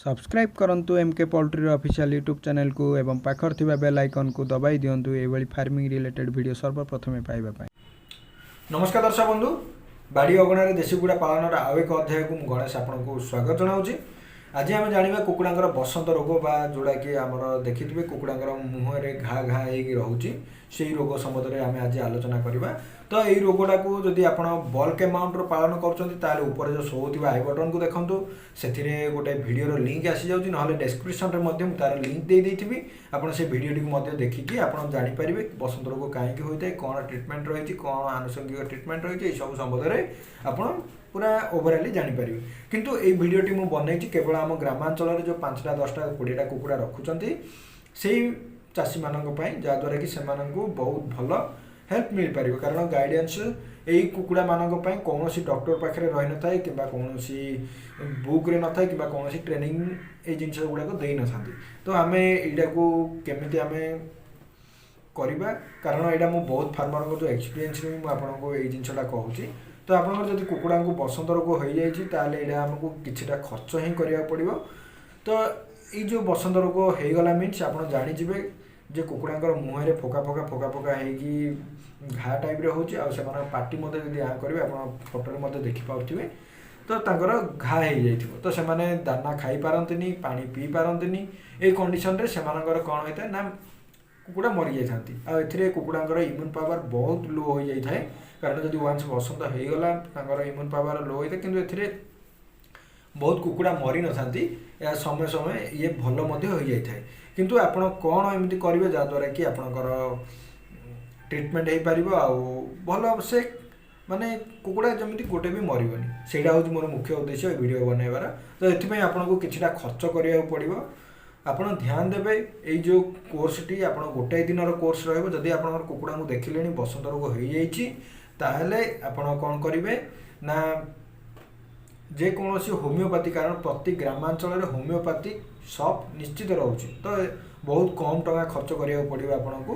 Subscribe करंतु MK poultry official YouTube channel को एवं पाखर थिबा बेल आइकन को दबाई दियंतु एवली फार्मिंग रिलेटेड वीडियो सर्वप्रथमे पाइबा पाई। नमस्कार दर्शक बंधु, बाड़ी अगणार देशी कुकुड़ा पालन आउ एक अध्याय को गणेश आपको स्वागत जनाऊँगी। आज आम जाना कुकुड़ा बसंत रोग बा जोड़ा कि आमर देखिथे कुकुड़ा मुहर घा घा हो रोचे से रोग संबंध में आम आज आलोचना करवा। तो यही रोगटा को जदि आप बल्क अमाउंटर पालन कर जो शो थी आई बटन को देखूँ से गोटे भिडर लिंक आसी जाऊँगी ना डेस्क्रिप्शन में तार लिंक दे देती आप से भिडटी को देखिकी आप जापर बसंत रोग कहीं होता है, कौन ट्रिटमेंट रही, कौन आनुषंगिक ट्रिटमेंट रही, सब संबंध में आप पूरा ओवराली जापर। किंतु ये भिडटी मुझे बनई केवल आम ग्रामांचल जो 5टा 10टा 20टा कुकुड़ा रखुंट से चाषी मानी जहाद्वारा कि से बहुत भल हेल्प मिल पार। कारण गाइडेंस यही कुकुड़ा मानक कौन डॉक्टर पाखे रही न था कि कौन बुक्रे न था कि कौन ट्रेनिंग ये जिनस गुड़ाक दे न था। तो आम यहाँ को केमी आम करवा कारण यहाँ मुझे बहुत फार्मर जो एक्सपीरियंस आपको ये जिनसा कहूँ। तो आप जब कुकुड़ा को बसंत रोग हो जाए आमको किछिटा खर्च ही करा पड़ो। तो ये जो बसंत रोग हो गला मीन्स आप जानीजे जे कुकुड़ा मुहर फोका फोका फोका फोका हो घा टाइप रोचे पार्टी जब यहाँ करेंगे आप फोटो देखिपे तो घा हो जाए। तो से दाना खाई पारती पा पी पारती ये कंडीशन से कौन होता है ना कुकुड़ा मरी जाती। कुकुड़ा इम्यून पावर बहुत लो हो जाए कारण जब वान्स बसंत हो गला इम्यून पावर लो होता है। किंतु बहुत कुकुड़ा मरी न था समय समय ये भल हो जाए। किंतु आपण कौन एमती करेंगे जहाद्वारा कि आपणकर ट्रिटमेंट हो पार भल से माने कुकुड़ा जमी गोटे भी मरबनी से मोर मुख्य उद्देश्य वीडियो बनइबार। तो ये आपको किछिटा खर्च करा पड़ो। आप ध्यान देवे ये जो कोर्स टी आप गोटाए दिन कोर्स रही आप कुकुड़ा को देखिले बसंत रोग हो जाए आपण कौन करेंगे ना जेकोसी होमियोपैथी कारण प्रति ग्रामांचल होमियोपैथी शॉप निश्चित रोचे। तो बहुत कम टका खर्च करा पड़ो आपको।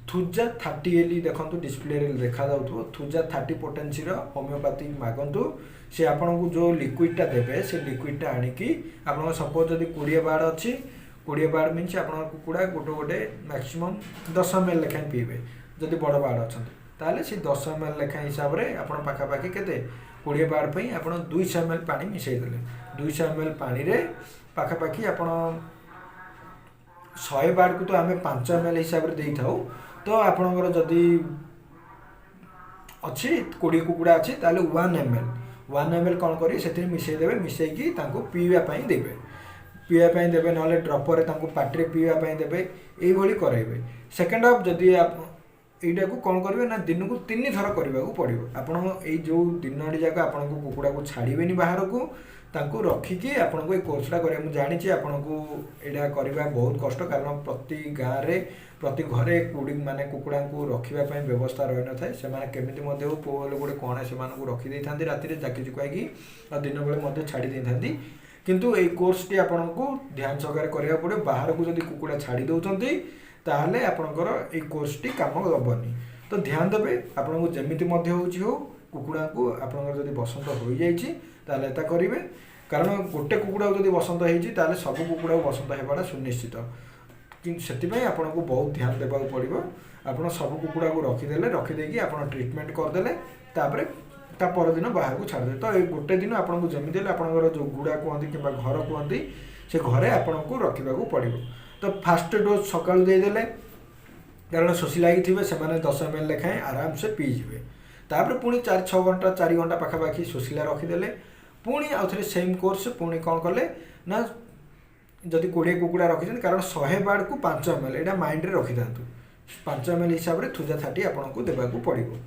थुजा 30 एली देखो डिस्प्ले देखा थुजा 30 पोटेंसी होमियोपैथी मागंतु से आपको जो लिक्विडटा देवे से लिक्विडटा आणिकी आप सपोज जब 20 बाड़ अच्छी 20 बाड़ मीन्स आप कुकुड़ा गोटे गोटे मैक्सिमम 10 ml लेखाएं पीबे। जदि बड़ बाड़ अच्छा ताले से 10 ml लेखाएं हिसाब से आप पाखापाखि केते 20 बाड़ पर आप 200 ml पानी मिसईदे 200 ml पानी रे पाखापाखि आप 100 बाड़ को तो आम 5 ml हिसाब से दे था। तो आपणकर जदि अच्छी 20 कुकुड़ा अच्छी ताले 1 ml कौन करेंगे से मिसईदे मिसईकी पीवाई देवे देवे ना ड्रपर पार्टी पीवाई देवे ये करेंगे। सेकेंड हाफ जदि आप यहीटा को कौन करेंगे ना दिन को 3 थर करने पड़ो। आपड़ जो दिन जाक आपको कुकुड़ा को छाड़े बाहर को रखिकी आपको ये कोर्सटा करें। मुझे जानी आपको यहाँ करवा बहुत कष्ट कारण प्रति गाँव में प्रति घरे माने कुकुड़ा को रखापी व्यवस्था रही न था। से केमी पुओ गोटे कणे से रखी था राति जाकी चुकाई और दिन बेले छाड़ी दे था। किंतु ये कोर्स टी आपको ध्यान सहकार करा पड़े। बाहर को जब कुकुड़ा छाड़ी दौरान ताहले आपणकर ये कोर्स टी काम दबनी। तो ध्यान देवे आपको जमीती हो कुकुड़ा को आपणकर जब बसंत हो जाए करेंगे। कारण गोटे कुकुड़ा जब बसंत हो सब कुकुड़ा बसंत होगा सुनिश्चित। से आपको बहुत ध्यान देवा पड़ो। आप सब कुकुड़ा को रखिदे आप ट्रिटमेंट करदे परदिन बाहर को छाड़दे। तो ये गोटे दिन आपको जमी आप जो गुड़ा कहते कि घर कहते से घरे आपको रखा पड़ो। तो फास्ट डोज सकाल देदेले कारण शोषी लगी से 10 ml लेखाएं आराम से पीजे। तापर पुणी 4-6 घंटा 4 घंटा पाखापाखि शोषिला रखिदेले पुणी आउ थे सेम कोर्स पुणी कौन कले ना जदि 20 कुकुड़ा रखी कारण 100 बाड़ को 5 ml यहाँ माइंड रखी था 5 ml हिसाब से थुजा 30 आपको देवाक पड़ो।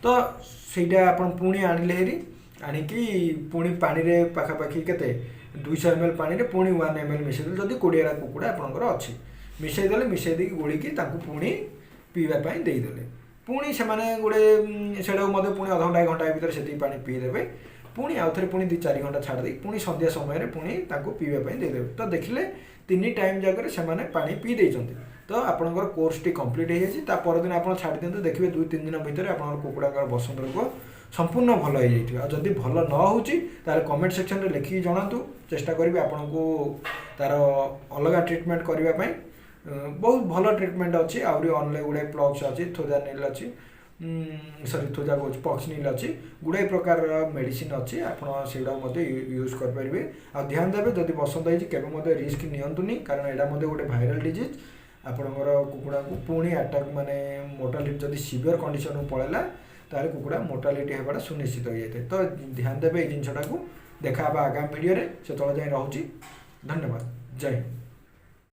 तो सहीटा आप पुणी आणिले हेरी आणिकी पुणी पानी रे पाखापाखि केते 200 ml पानी रे पुणी 1 ml मिसईदे जदि 20 कुकुड़ा आपंकर अच्छी मिसईदे मिसईदी गोलिकी पुणी पीवाई देदेले पुणी से गोटे से पुणी अध घंटा घंटा भर से पा पीदेवे पुणी आउ थे पुणी 2-4 घंटा छाड़ दी पुणी संध्या समय पुणी पीवाई देदेवे। तो देखिले 3 टाइम जगह से पा पी देते। तो आपंकर कोर्स टी कंप्लीट हो परदिन आप छाड़ी दिखाते देखिए 2-3 दिन भितर आप कुकुड़ा बसंत रोग संपूर्ण भल हो जाइए जदि भल न होची ताले कमेंट सेक्शन रे लिखिकी जणातु चेष्टा करी आपको तार अलग ट्रिटमेंट करने बहुत भल ट्रिटमेंट अच्छी आहरी अनेक गुड़ाए प्लग्स अच्छी थोजानिल अच्छी सरी थोजा कौच पक्सनिल अच्छी गुड़ाए प्रकार मेडिसिन अच्छी आपड़ से यूज करेंगे आ ध्यान देवे जब पसंद होती केवे रिस्क नियंतुनी कारण यहाँ गोटे भाइराल डिजीज आपणकर कुकुड़ा को पुणी आटाक माने मोर्टालिटी जब सीवियर कंडीशन पड़ेगा ताले कुकुड़ा मोर्टालिटी होगा सुनिश्चित हो जाए तो ध्यान देवे ये जिनटा को देखा आगामी वीडियो से तले जाए रोचे धन्यवाद जय हिंद।